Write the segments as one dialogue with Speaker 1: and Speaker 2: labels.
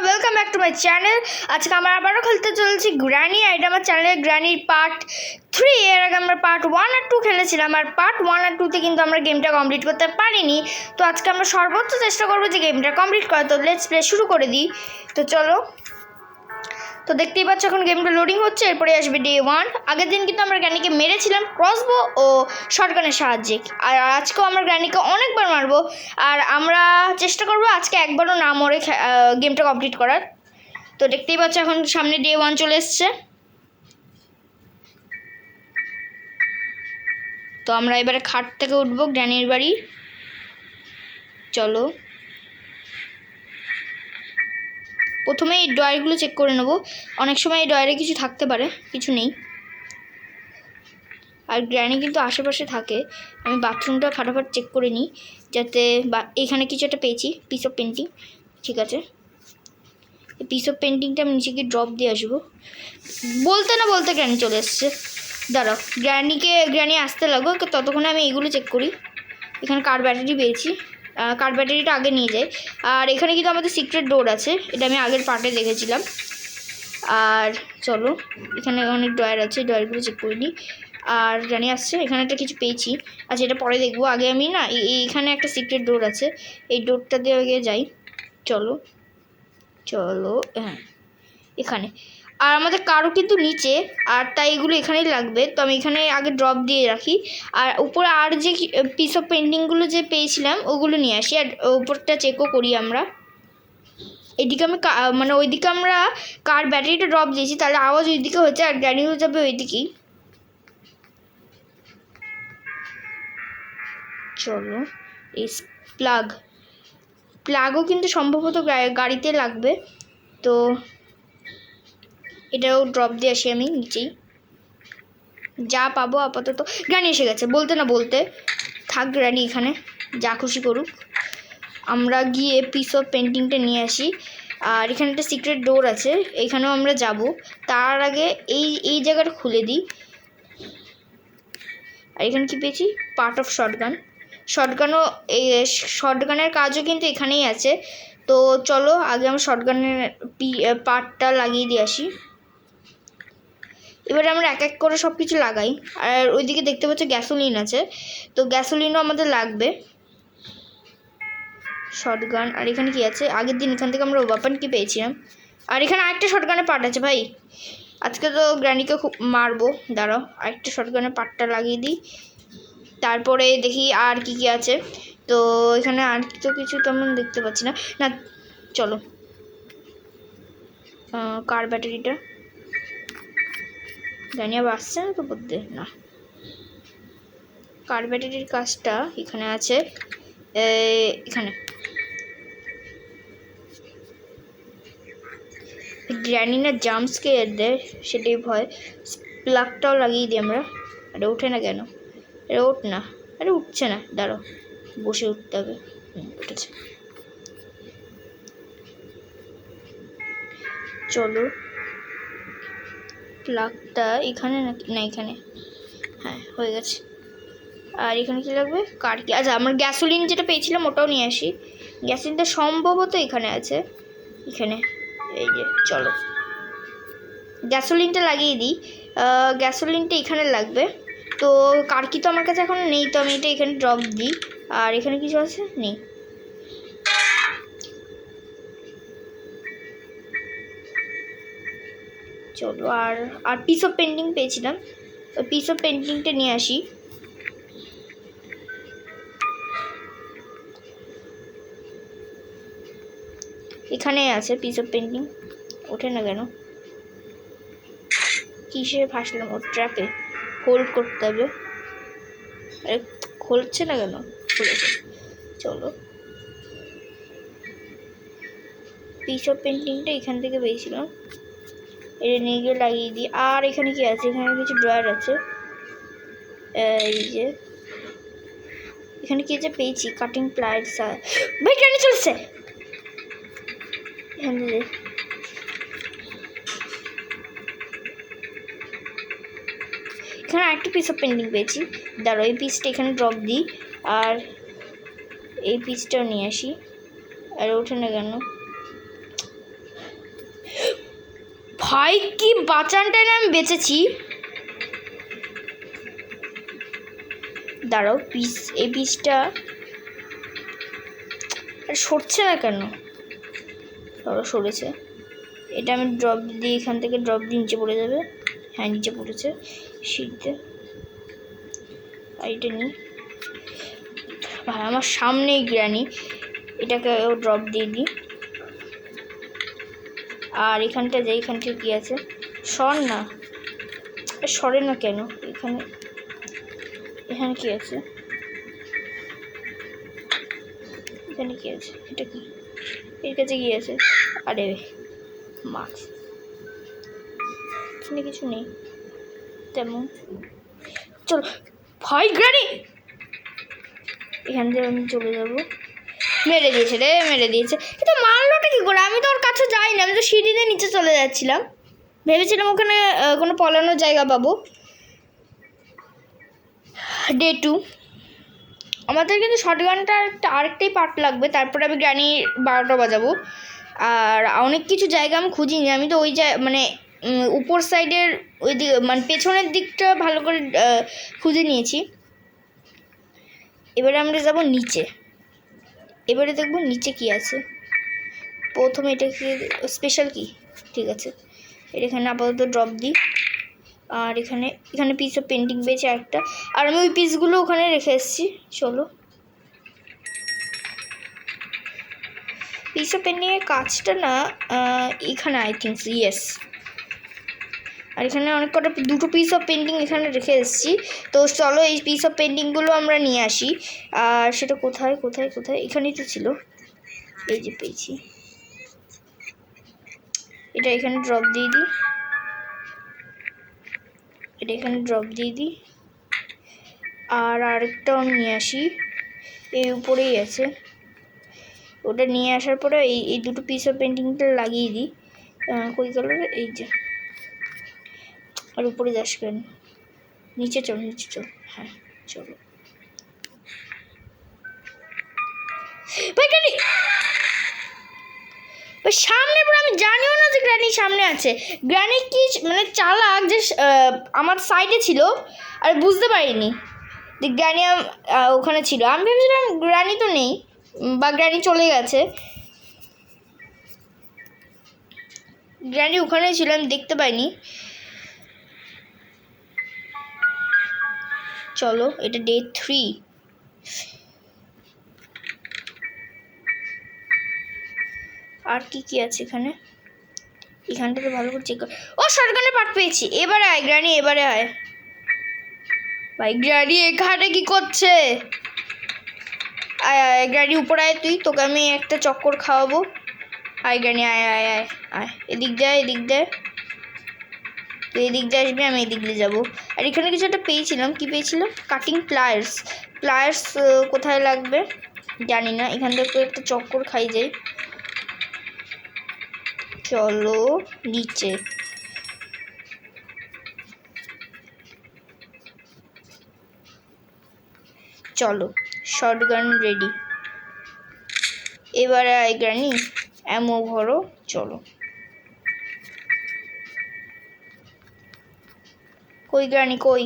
Speaker 1: Welcome back to my channel. আজকে আমরা আবারও খেলতে চলেছি গ্র্যানি। এটা আমার চ্যানেলের গ্র্যানির পার্ট 3। এর আগে আমরা পার্ট 1 আর 2 খেলেছিলাম, আর পার্ট 1 আর 2তে কিন্তু আমরা গেমটা কমপ্লিট করতে পারিনি। তো আজকে আমরা সর্বোচ্চ চেষ্টা করবো যে গেমটা কমপ্লিট করা। তো লেটস প্লে শুরু করে দিই। তো চলো, তো দেখতেই পাচ্ছ এখন গেমটা লোডিং হচ্ছে। এরপরে আসবে ডে 1। আগের দিন কিন্তু আমরা গ্র্যানিকে মেরেছিলাম ক্রসবো ও শটগানের সাহায্যে, আর আজকেও আমরা গ্র্যানিকে অনেকবার মারবো। আর আমরা চেষ্টা করবো আজকে একবারও না মরে গেমটা কমপ্লিট করার। তো দেখতেই পাচ্ছ এখন সামনে ডে 1 চলে এসছে। তো আমরা এবারে খাট থেকে উঠবো গ্র্যানির বাড়ি। চলো, প্রথমে এই ড্রয়ারগুলো চেক করে নেবো। অনেক সময় এই ড্রয়ারে কিছু থাকতে পারে, কিছু নেই। আর গ্র্যানি কিন্তু আশেপাশে থাকে। আমি বাথরুমটা ফাটাফাট চেক করে নিই, যাতে এখানে কিছু একটা পেয়েছি, পিস অফ পেন্টিং। ঠিক আছে, এই পিস অফ পেন্টিংটা আমি নিচে গিয়ে ড্রপ দিয়ে আসবো। বলতে না বলতে গ্র্যানি চলে এসছে। দাঁড়াও, গ্র্যানি আসতে লাগো, ততক্ষণে আমি এইগুলো চেক করি। এখানে কার ব্যাটারি পেয়েছি, কার ব্যাটারিটা আগে নিয়ে যাই। আর এখানে কিন্তু আমাদের সিক্রেট ডোর আছে, এটা আমি আগের পার্টে দেখেছিলাম। আর চলো, এখানে অনেক ড্রয়ার আছে, ড্রয়ারগুলো চেক করে নিই। আর জানি আসছে, এখানে একটা কিছু পেয়েছি। আচ্ছা, এটা পরে দেখবো। আগে আমি না এইখানে একটা সিক্রেট ডোর আছে, এই ডোরটা দিয়ে আগে যাই। চলো চলো, হ্যাঁ এখানে। আর আমাদের কারও কিন্তু নিচে, আর তাই এগুলো এখানেই লাগবে। তো আমি এখানে আগে ড্রপ দিয়ে রাখি। আর উপরে আর যে পিস অফ পেন্টিংগুলো যে পেয়েছিলাম ওগুলো নিয়ে আসি, আর উপরটা চেকও করি আমরা। এদিকে আমি মানে ওইদিকে আমরা কার ব্যাটারিটা ড্রপ দিয়েছি, তাহলে আওয়াজ ওইদিকে হচ্ছে, আর গ্র্যানিও যাবে ওইদিকেই। চলো, এই প্লাগও কিন্তু সম্ভবত গাড়িতে লাগবে। তো এটাও ড্রপ দিয়ে আসি আমি নিচেই। যা পাবো আপাতত। গ্র্যানি এসে গেছে, বলতে না বলতে। থাক গ্র্যানি এখানে, যা খুশি করুক। আমরা গিয়ে পিস অফ পেন্টিংটা নিয়ে আসি। আর এখানে একটা সিক্রেট ডোর আছে, এখানেও আমরা যাব। তার আগে এই জায়গাটা খুলে দিই। আর এখানে কি পেয়েছি, পার্ট অফ এই শটগানের কাজও কিন্তু এখানেই আছে। তো চলো আগে আমরা শটগানের পার্টটা লাগিয়ে দিয়ে আসি। এবারে আমরা এক এক করে সব কিছু লাগাই। আর ওইদিকে দেখতে পাচ্ছ গ্যাসোলিন আছে, তো গ্যাসোলিনও আমাদের লাগবে। শটগান, আর এখানে কি আছে, আগের দিন এখান থেকে আমরা ওয়েপন কি পেয়েছিলাম। আর এখানে আরেকটা শটগানের পার্ট আছে ভাই। আজকে তো গ্র্যানিকে খুব মারবো। দাঁড়াও, আরেকটা শটগানের পার্টটা লাগিয়ে দিই। তারপরে দেখি আর কি কি আছে। তো এখানে আর তো কিছু তেমন দেখতে পাচ্ছি না। না চলো, কার ব্যাটারিটা জানি আবার আসছে না তো বলতে না। কার ব্যাটারির কাজটা এখানে আছে, এখানে। গ্র্যানি না জাম্পসকে দেয়, সেটাই ভয়। প্লাগটাও লাগিয়ে দিই আমরা। আরে ওঠে না কেন, আরে ওঠ না, আরে উঠছে না, দাঁড়াও বসে উঠতে হবে। উঠেছে। চলো, প্লাগটা এখানে না এখানে, হ্যাঁ হয়ে গেছে। আর এখানে কি লাগবে, কার কি, আচ্ছা আমরা গ্যাসোলিন যেটা পেয়েছিলাম ওটাও নিয়ে আসি। গ্যাসোলিনটা সম্ভবত এখানে আছে, এখানে এই যে। চলো গ্যাসোলিনটা লাগিয়ে দিই। গ্যাসোলিনটা এখানে লাগবে। তো কার কি তো আমার কাছে এখন নেই, তো আমি এটা এখানে ড্রপ দিই। আর এখানে কিছু আছে, নেই। চলো, আর পিস অফ পেন্টিং পেয়েছিলাম, ওই পিস অফ পেন্টিংটা নিয়ে আসি। এখানে আছে পিস অফ পেন্টিং, ওঠে না কেন, কিসে ফাঁসলাম, ওর ট্র্যাপে হোল্ড করতে হবে। আরে খুলছে না কেন, খুলেছে। চলো, পিস অফ পেন্টিংটা এখান থেকে পেয়েছিলাম, এটা নিয়ে গিয়ে লাগিয়ে দিই। আর এখানে কি আছে, এখানে কিছু ড্রয়ার আছে, এই যে এখানে কি যে পেয়েছি, কাটিং প্লায়ার্স। ভাই কেন চলছে এখানে, এখানে আরেকটা পিস অফ পেন্টিং পেয়েছি। দাঁড়ো, এই পিসটা এখানে ড্রপ দিই। আর এই পিসটাও নিয়ে আসি। আরে ওঠে না কেন ভাই? কি বাঁচানটাই না আমি বেঁচেছি। দাঁড়াও, এই পিসটা সরছে না কেন? ধরো সরেছে। এটা আমি ড্রপ দিয়ে, এখান থেকে ড্রপ দিয়ে নিচে পড়ে যাবে। হ্যাঁ, নিচে পড়েছে সিঁড়িতে। আর এটা নিই ভাই, আমার সামনেই গ্রানি। এটাকে ড্রপ দিয়ে দিই। আর এখানটা যাই, এখানটা কি আছে? সর না, সরে না কেন? এখানে কি আছে? এখানে কি আছে? এটা কি? এর কাছে কি আছে? আরে মাছ, এখানে কিছু নেই তেমন। চলো ভাই, গ্রানি এখান থেকে আমি চলে যাবো। মেরে দিয়েছে রে, মেরে দিয়েছে। কিন্তু মারলোটা কি করে? আমি তো ওর কাছে যাইনি, আমি তো সিঁড়িতে নিচে চলে যাচ্ছিলাম। ভেবেছিলাম ওখানে কোনো পলানোর জায়গা পাবো। ডে 2 আমাদের কিন্তু শর্টগানটা আরেকটাই পার্ট লাগবে, তারপরে আমি গ্রানি 12টা বাজাবো। আর অনেক কিছু জায়গা আমি খুঁজিনি, আমি তো ওই মানে উপর সাইডের ওই দিক, মানে পেছনের দিকটা ভালো করে খুঁজে নিয়েছি। এবারে আমরা যাব নিচে। এবারে দেখবো নিচে কি আছে। প্রথমে এটা কি স্পেশাল কি? ঠিক আছে, এখানে আপাতত ড্রপ দিই। আর এখানে পিস অফ পেন্টিং পেয়েছে একটা, আর আমি ওই পিসগুলো ওখানে রেখে এসেছি। চলো, পিস অফ পেন্টিংয়ের কাজটা না এখানে, আই থিঙ্ক ইয়েস। আর এখানে অনেক কটা, 2টো পিস অফ পেন্টিং এখানে রেখে এসেছি। তো চলো এই পিস অফ পেন্টিংগুলো আমরা নিয়ে আসি। আর সেটা কোথায় কোথায় কোথায়? এখানেই তো ছিল। এই যে পেয়েছি, এটা এখানে ড্রপ দিয়ে দিই। এটা এখানে ড্রপ দিয়ে দিই। আর আরেকটাও আমি নিয়ে আসি, এই উপরেই আছে। ওটা নিয়ে আসার পরে এই 2টো পিস অফ পেন্টিংটা লাগিয়ে দিই। কই কালারে? এই যে। আর উপরে যাস কেন? নিচে চল, নিচে চল। হ্যাঁ চলো ভাই। গ্রানি সামনে, পরে আমি জানিও না যে গ্রানি সামনে আছে। গ্রানি কি মানে চালাক যে আমার সাইডে ছিল, আর বুঝতে পারিনি যে গ্রানি ওখানে ছিল। আমি ভেবেছিলাম গ্রানি তো নেই, বা গ্রানি চলে গেছে। গ্রানি ওখানে ছিল, আমি দেখতে পাইনি। চলো, এটা ডে 3। আর কি কি আছে এখানটাতে ভালো করে চেক কর। ও, শর্টগানের পার্ট পেয়েছি। এবারে আয় গ্রানি, এবারে আয় ভাই। গ্রানি এখানে কি করছে? আয় আয় গ্রানি, উপরে আয় তুই, তোকে আমি একটা চক্কর খাওয়াবো। আয় গ্রানি, আয় আয় আয় আয়, এদিক যায়, এদিক দেয়। তুই এদিক দিয়ে আসবি, আমি এদিক দিয়ে যাবো। আর এখানে কিছু একটা পেয়েছিলাম। কি পেয়েছিলাম? Cutting pliers. প্লায়ার্স কোথায় লাগবে জানি না। এখান থেকে একটা চক্কর খাই যাই। চলো নিচে। চলো, শর্টগান রেডি। এবারে আয় গ্রানি, অ্যামো ভরো। চলো, কই গ্রানি কই?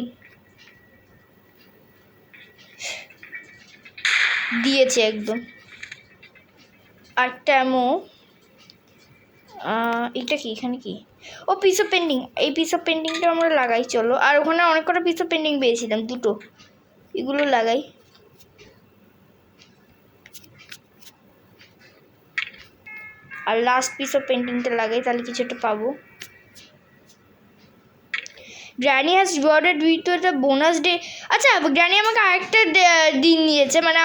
Speaker 1: দিয়েছে একদম। আরটা অ্যামো। এটা কি? এখানে কি? ও, পিস অফ পেন্টিং। এই পিস অফ পেন্টিংটা আমরা লাগাই। চলো, আর ওখানে অনেক কটা পিস অফ পেন্টিং পেয়েছিলাম, 2টো। এগুলো লাগাই। আর লাস্ট পিস অফ পেন্টিংটা লাগাই, তাহলে কিছু একটা পাবো। গ্র্যানি হ্যাজ রিওয়ার্ডেড উইথ একটা বোনাস ডে। আচ্ছা, গ্র্যানি আমাকে আরেকটা দিন দিয়েছে। মানে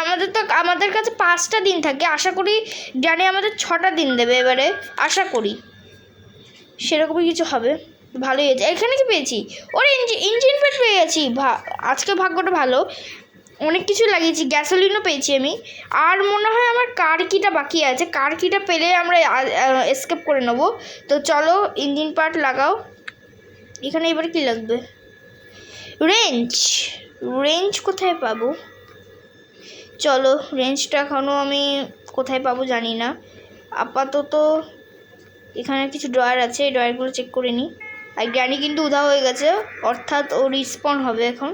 Speaker 1: আমাদের কাছে 5টা দিন থাকে। আশা করি গ্র্যানি আমাদের 6টা দিন দেবে এবারে, আশা করি সেরকমই কিছু হবে। ভালোই হয়েছে। এখানে কি পেয়েছি? ওর ইঞ্জিন পেট পেয়ে গেছি। আজকে ভাগ্যটা ভালো, অনেক কিছু লাগিয়েছি। গ্যাসোলিনও পেয়েছি আমি। আর মনে হয় আমার কার কিটা বাকি আছে। কার কিটা পেলে আমরা এসকেপ করে নেবো। তো চলো, ইঞ্জিন পার্ট লাগাও। এখানে এবার কি লাগবে? রেঞ্জ কোথায় পাবো? চলো, রেঞ্জটা এখনও আমি কোথায় পাবো জানি না। আপাতত এখানে কিছু ড্রয়ার আছে, এই ড্রয়ারগুলো চেক করে নিই। আর গ্র্যানি কিন্তু উধাও হয়ে গেছে, অর্থাৎ ও রিস্পন হবে এখন।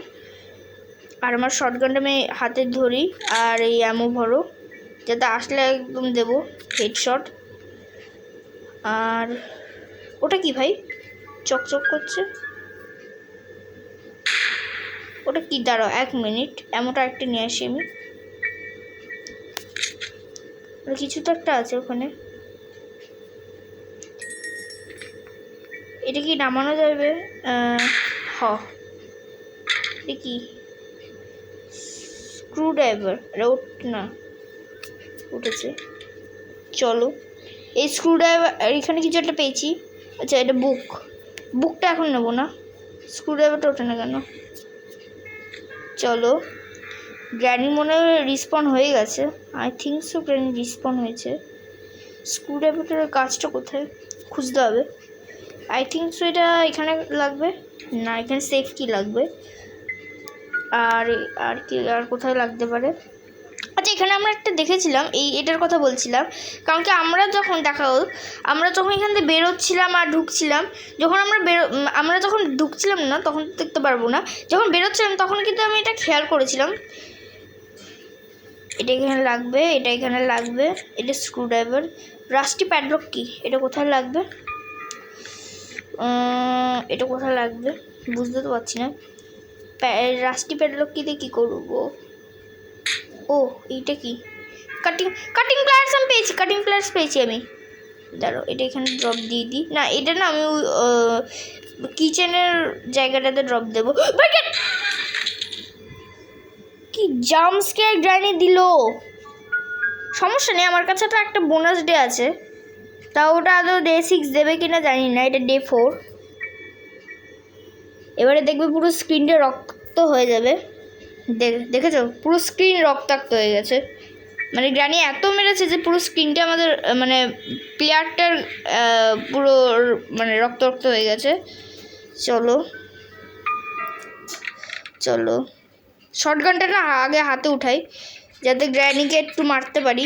Speaker 1: আর আমার শটগানটা আমি হাতে ধরি আর এই অ্যামো ভরো, যাতে আসলে একদম দেবো হেডশট। আর ওটা কি ভাই চকচক করছে, ওটা কি? দাঁড়াও 1 মিনিট, এমনটা একটা নিয়ে আসি আমি। কিছু তো একটা আছে ওখানে, এটা কি নামানো যাবে? এটা কি স্ক্রু ড্রাইভার? না উঠেছে, চলো। এই স্ক্রু ড্রাইভার, এখানে কিছু একটা পেয়েছি। আচ্ছা এটা বুকটা এখন নেবো না, স্ক্রু ড্রাইভারটা ওঠে না কেন? চলো, গ্র্যানি মনে হয় রিস্পন হয়ে গেছে। আই থিঙ্ক সো গ্র্যানি রিস্পন হয়েছে। স্ক্রু ড্রাইভারটার কাজটা কোথায় খুঁজতে হবে। আই থিঙ্ক সো এটা এখানে লাগবে না, এখানে সেফ কি লাগবে। আর আর কি আর কোথায় লাগতে পারে? আচ্ছা এখানে আমরা একটা দেখেছিলাম, এটার কথা বলছিলাম, কারণ কি আমরা যখন আমরা যখন এখান থেকে বেরোচ্ছিলাম আর ঢুকছিলাম, যখন আমরা যখন ঢুকছিলাম না তখন দেখতে পারবো না, যখন বেরোচ্ছিলাম তখন কিন্তু আমি এটা খেয়াল করেছিলাম। এটা এখানে লাগবে, এটা এখানে লাগবে, এটা স্ক্রু ড্রাইভার। রাস্টি প্যাডলক কি? এটা কোথায় লাগবে? এটা কোথায় লাগবে বুঝতে তো পারছি না। রাস্টি প্যাডলক কি দিয়ে কী করবো? ও এইটা কি? কাটিং প্লায়ার্স আমি পেয়েছি, কাটিং প্লায়ার্স পেয়েছি আমি। দাঁড়ো এটা এখানে ড্রপ দিয়ে দিই। না এটা না, আমি কিচেনের জায়গাটাতে ড্রপ দেবো। কি জাম্প স্কেয়ার গ্র্যানি দিল! সমস্যা নেই, আমার কাছে তো একটা বোনাস ডে আছে, তা ওটা আদৌ ডে 6 দেবে কিনা জানি না, এটা ডে 4। এবারে দেখবে পুরো স্ক্রিনটা রক্ত হয়ে যাবে। দেখেছো পুরো স্ক্রিন রক্তাক্ত হয়ে গেছে, মানে গ্র্যানি এত মেরেছে যে পুরো স্ক্রিনটা আমাদের মানে প্লেয়ারটার পুরো মানে রক্ত হয়ে গেছে। চলো চলো, শটগানটা না আগে হাতে উঠাই যাতে গ্র্যানিকে একটু মারতে পারি।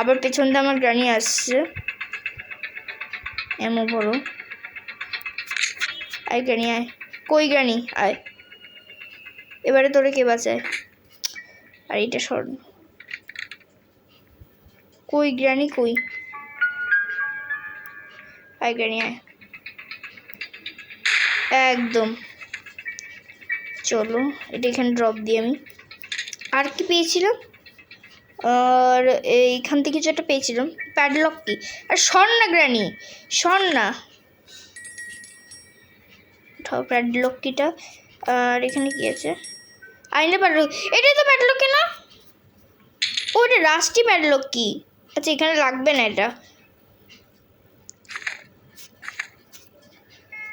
Speaker 1: আবার পেছনটা আমার গ্র্যানি আসছে, এমন বড়। আয় গ্র্যানি আয়, কই গ্র্যানি আয়, এবারে তোরে কে বাঁচায়? আর এইটা স্বর্ণ, কই গ্র্যানি কই? আয় গ্র্যানি আয়, একদম। চলো এটা এখানে ড্রপ দিই আমি। আর কি পেয়েছিলাম? আর এইখান থেকে কিছু একটা পেয়েছিলাম, প্যাডলক কি? আর স্বর্ণা গ্র্যানি, স্বর্ণা উঠাও প্যাডলক কিটা। আর এখানে কি আছে? আইনা প্যাডলক, এটাই তো প্যাডলক কি না? ও এটা রাস্টি প্যাডলক কি? আচ্ছা এখানে লাগবে না এটা,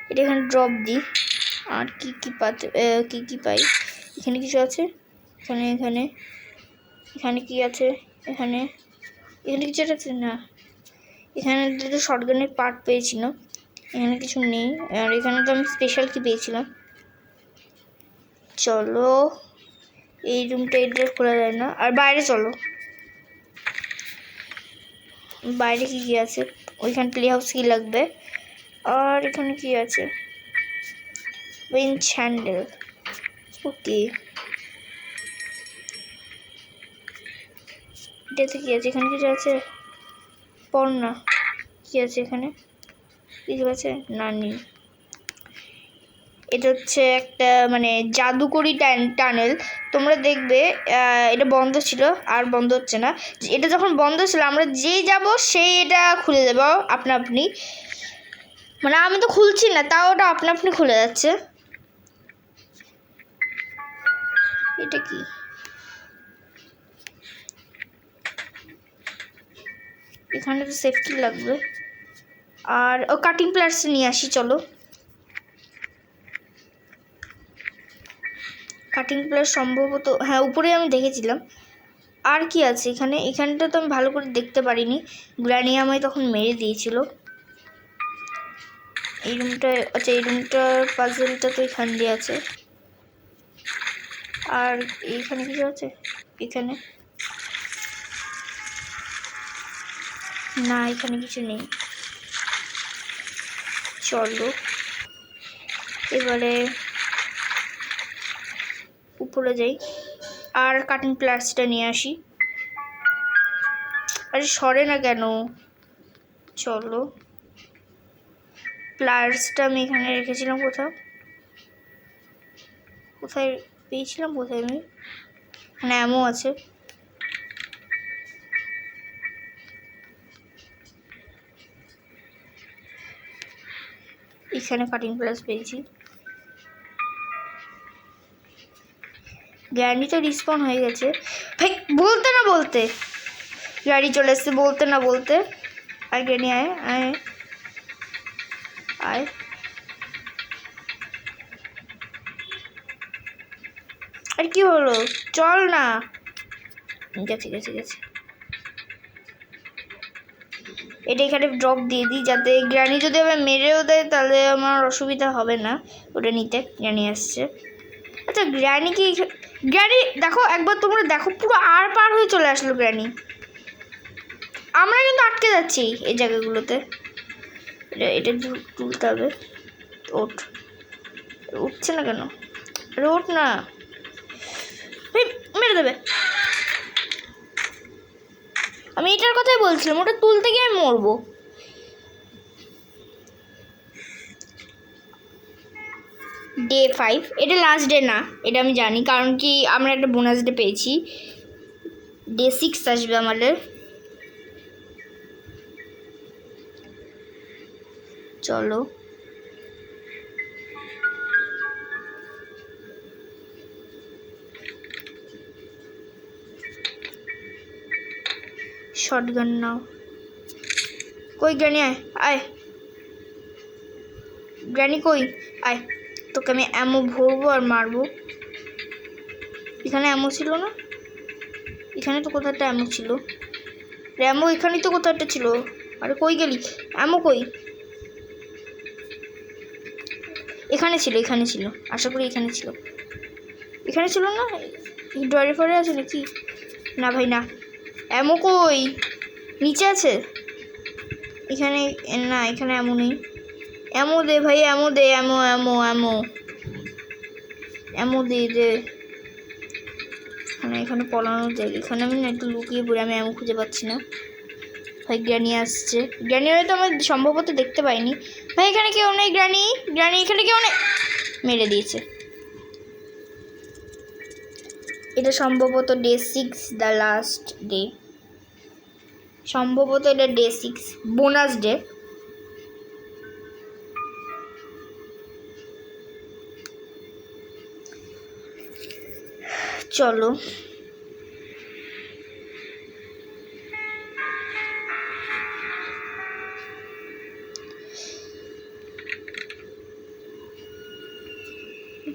Speaker 1: এটা এখানে ড্রপ দিই। আর কি কি পাই? এখানে কিছু আছে, এখানে এখানে এখানে কি আছে? এখানে কিছু আছে না, এখানে দুটো শটগানের পার্ট পেয়েছিলাম, এখানে কিছু নেই। আর এখানে তো আমি স্পেশাল কি পেয়েছিলাম। চলো এই রুমটা এটা খোলা যায় না। আর বাইরে চলো, বাইরে কি কি আছে? ওইখানে প্লে হাউস কি লাগবে? আর এখানে কি আছে? উইঞ্চ হ্যান্ডেল, ওকে। এটাতে কি আছে? এখানে কিছু আছে? পড়না কি আছে এখানে? কিছু আছে না? নেই। এটা হচ্ছে একটা মানে জাদুকরি টানেল, তোমরা দেখবে এটা বন্ধ ছিল আর বন্ধ হচ্ছে না। এটা যখন বন্ধ ছিল আমরা যেই যাব সেই এটা খুলে দেবো আপনা আপনি, মানে আমি তো খুলছি না তাও ওটা আপনা আপনি খুলে যাচ্ছে। এটা কি? এখানে তো সেফটি লাগবে। আর ও কাটিং প্লায়ার্স নিয়ে আসি, চলো। কাটিং প্লায়ার সম্ভবত হ্যাঁ উপরে আমি দেখেছিলাম। আর কি আছে এখানে? এখানটা তো আমি ভালো করে দেখতে পারিনি, গ্র্যানি আমায় তখন মেরে দিয়েছিল। এই রুমটা, আচ্ছা এই রুমটার পাজলটা তো এখান দিয়ে আছে। আর এইখানে কিছু আছে? এখানে না এখানে কিছু নেই। চলো এবারে উপরে যাই আর কাটিং প্লাসটা নিয়ে আসি। আরে সরে না কেন? চলো প্লাসটা আমি এখানে রেখেছিলাম কোথায় পেয়েছিলাম কোথায় আমি? এখানে এমও আছে। এখানে কাটিং প্লাস পেয়েছি। গ্যান্ডি তো রিসপন হয়ে গেছে ভাই, বলতে না বলতে গাড়ি চলে এসছে, বলতে না বলতে। আর গ্যান্ডি আয় আয় আয়। আর কি হলো? চল না। গেছে গেছে গেছে। এটা এখানে ড্রপ দিয়ে দিই, যাতে গ্রানি যদি আবার মেরেও দেয় তাহলে আমার অসুবিধা হবে না ওটা নিতে। গ্রানি আসছে। আচ্ছা গ্রানি কি, গ্রানি দেখো একবার তোমরা দেখো, পুরো আর পার হয়ে চলে আসলো গ্রানি। আমরা কিন্তু আটকে যাচ্ছি এই জায়গাগুলোতে। এটা তুলতে হবে। উঠছে না কেন? ওঠ না, মেরে দেবে। আমি এটার কথাই বলছিলাম, ওটা তুলতে গিয়ে আমি মরবো। ডে 5, এটা লাস্ট ডে না, এটা আমি জানি, কারণ কি আমরা একটা বোনাস ডে পেয়েছি। ডে 6 আসবে আমাদের। চলো শটগান নাও। কই গ্রানি? আয় আয় গ্রানি, কই আয়। তোকে আমি অ্যামো ভরবো আর মারবো। এখানে অ্যামো ছিল না? এখানে তো কোথাও একটা অ্যামো ছিল। অ্যামো এখানেই তো কোথাও একটা ছিল। আরে কই গেলি? অ্যামো কই? এখানে ছিল, এখানে ছিল, আশা করি এখানে ছিল। এখানে ছিল না? ড্রয়ারে ফরে আছে নাকি? না ভাই না। অ্যামো কই? নিচে আছে এখানে? না এখানে অ্যামো নেই। অ্যামো দে ভাই, অ্যামো দে, অ্যামো অ্যামো অ্যামো অ্যামো দে দে। এখানে পলানোর জায়গা, এখানে আমি না একটু লুকিয়ে পড়ে, আমি অ্যামো খুঁজে পাচ্ছি না। ভাই গ্রানি আসছে। গ্রানি হয়তো আমার সম্ভবত দেখতে পাইনি। ভাই এখানে কেউ নেই। গ্রানি গ্রানি এখানে কেউ নেই। মেরে দিয়েছে। এটা সম্ভবত ডে 6, দ্য লাস্ট ডে। সম্ভবত এটা ডে 6 বোনাস ডে। চলো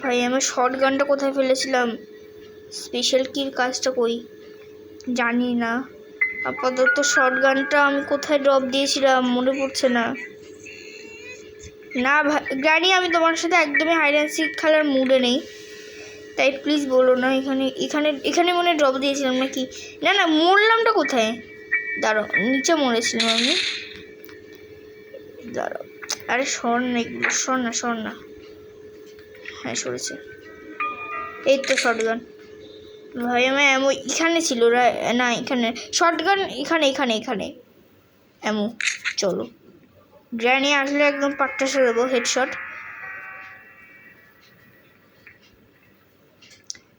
Speaker 1: ভাই, আমার শর্ট গানটা কোথায় ফেলেছিলাম? স্পেশাল কির কাজটা কই জানি না। আপাতত শর্ট গানটা আমি কোথায় ড্রপ দিয়েছিলাম মনে পড়ছে না। না ভাই গ্রানি, আমি তোমার সাথে একদমই হাইড অ্যান্ড সিক খেলার মুডে নেই, তাই প্লিজ বলো না। এখানে এখানে এখানে মনে ড্রপ দিয়েছিলাম নাকি? না না, মরলামটা কোথায়? দাঁড়ো, নিচে মরেছিলাম আমি। দাঁড়ো, আরে সর না এগুলো, সর না। হ্যাঁ সরেছে। এই তো শর্টগান। ভাই আমার এমন এখানে ছিল না, এখানে শর্টগান, এখানে এখানে এখানে এমন। চলো গ্র্যানি আসলে একদম পাট্টাসে দেবো হেডশট।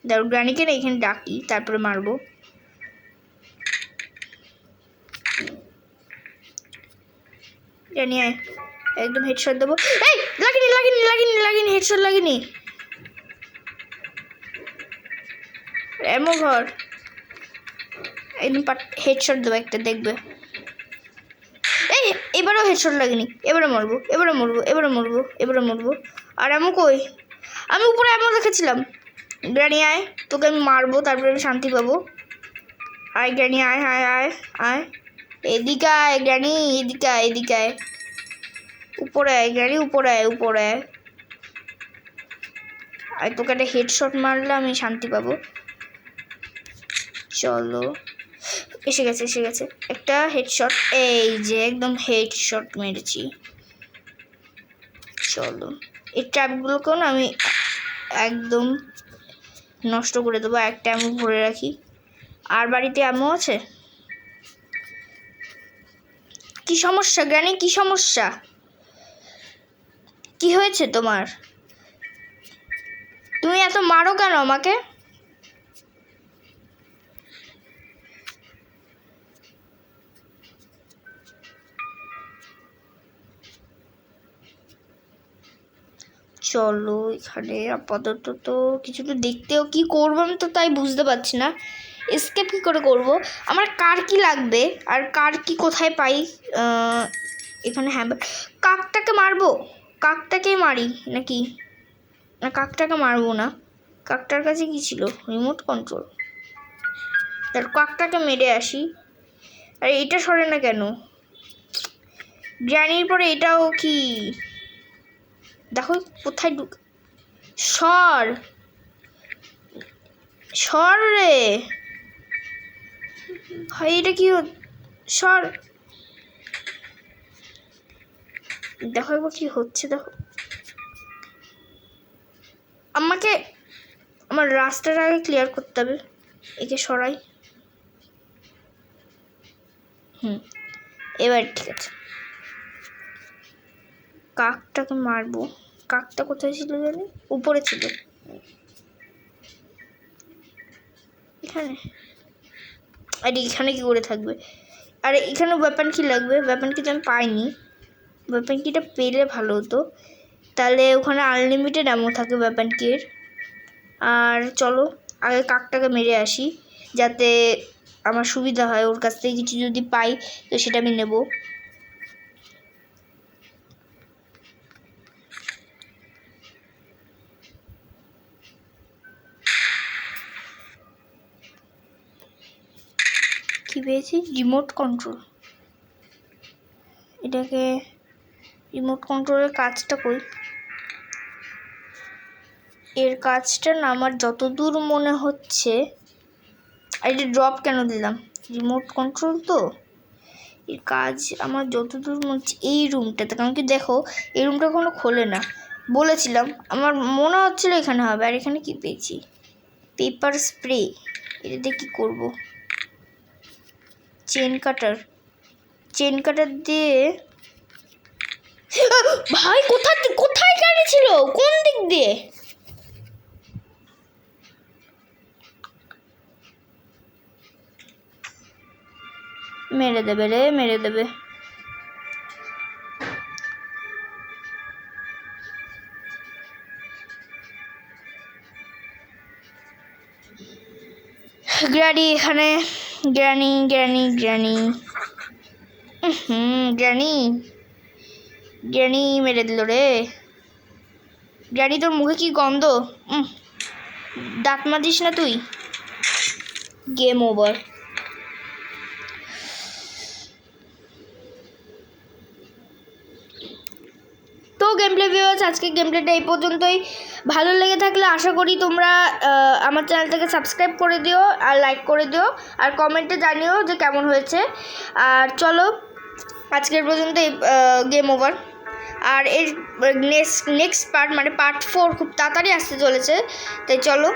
Speaker 1: দেখো গ্র্যানিকে না এখানে ডাকি, তারপরে মারবো। গ্র্যানি আয়, একদম হেডশট দেবো। এই লাগিনি লাগিনি লাগিনি লাগিনি, হেডশট লাগিনি। এমন ঘর একদম হেডশট দেবো একটা, দেখবে। এই এবারেও হেডশট লাগেনি। এবারে মরবো, এবারে মরবো, এবারে মরবো, এবারে মরবো। আর এমন কই? আমি উপরে এমন রেখেছিলাম। গ্র্যানি আয়, তোকে আমি মারবো, তারপরে আমি শান্তি পাবো। আয় গ্র্যানি আয়, আয় আয় আয়, এদিকে আয় গ্র্যানি, এদিকে আয়, এদিকে আয়, উপরে আয় গ্র্যানি, উপরে আয়, উপরে আয়। আর তোকে একটা হেডশট মারলে আমি শান্তি পাবো। চলো এসে গেছে একটা হেডশট, এই যে একদম হেডশট মেরেছি। চলো এই ট্র্যাপগুলোকেও না আমি একদম নষ্ট করে দেবো। একটা অ্যামো ভরে রাখি। আর বাড়িতে অ্যামো আছে? কি সমস্যা গ্র্যানি, কি সমস্যা, কি হয়েছে তোমার? তুমি এত মারো কেন আমাকে? চলো এখানে আপাতত তো কিছু তো দেখতেও, কি করবো আমি তো তাই বুঝতে পারছি না। এসকেপ কী করে করবো? আমার কার কি লাগবে আর কার কি কোথায় পাই? এখানে হ্যাঁ, কাকটাকে মারবো, কাকটাকেই মারি নাকি? না কাকটাকে মারবো না, কাকটার কাছে কি ছিল? Remote control. তার কাকটাকে মেরে আসি। আর এটা সরে না কেন? গ্র্যানির পরে এটাও কি? দেখো কোথায় সর সর রে ভাই, এটা কি? সর। দেখো একবার কি হচ্ছে, দেখো। আমাকে আমার রাস্তাটা আগে ক্লিয়ার করতে হবে। একে সরাই। এবার ঠিক আছে, কাকটাকে মারবো। কাকটা কোথায় ছিল জানি? উপরে ছিল, এখানে। আর এখানে কি করে থাকবে? আর এখানে ওয়েপন কি লাগবে? ওয়েপন কি আমি পাইনি। ওয়েপন কিটা পেলে ভালো হতো, তাহলে ওখানে আনলিমিটেড অ্যামো থাকে ওয়েপন কির। আর চলো আগে কাকটাকে মেরে আসি, যাতে আমার সুবিধা হয়। ওর কাছ থেকে কিছু যদি পাই তো সেটা আমি নেব। কি পেয়েছি? Remote control. এটাকে রিমোট কন্ট্রোলের কাজটা কই? এর কাজটা না আমার যতদূর মনে হচ্ছে, আর এটা ড্রপ কেন দিলাম? রিমোট কন্ট্রোল তো এর কাজ আমার যতদূর মনে হচ্ছে এই রুমটাতে। কারণ কি দেখো, এই রুমটা কোনো খোলে না, বলেছিলাম। আমার মনে হচ্ছিলো এখানে হবে। আর এখানে কি পেয়েছি? Paper spray. এটা দিয়ে কী করবো? চেন কাটার। চেন কাটার দিয়ে ভাই কোথায় গাড়ি ছিল? কোন দিক দিয়ে? মেরে দেবে রে, মেরে দেবে। গ্র্যানি এখানে, granny granny granny granny granny মেরে দিল রে। গ্র্যানি তোর মুখে কি গন্ধ? দাঁত মাজিস না তুই? Game over. তো গেম প্লে ভিউয়ার্স, আজকে গেম প্লেটা এই পর্যন্তই। ভালো লেগে থাকলে আশা করি তোমরা আমার চ্যানেলটাকে সাবস্ক্রাইব করে দিও আর লাইক করে দিও আর কমেন্টে জানিও যে কেমন হয়েছে। আর চলো আজকের পর্যন্ত গেম ওভার। আর এর নেক্সট পার্ট মানে পার্ট 4 খুব তাড়াতাড়ি আসতে চলেছে, তাই চলো।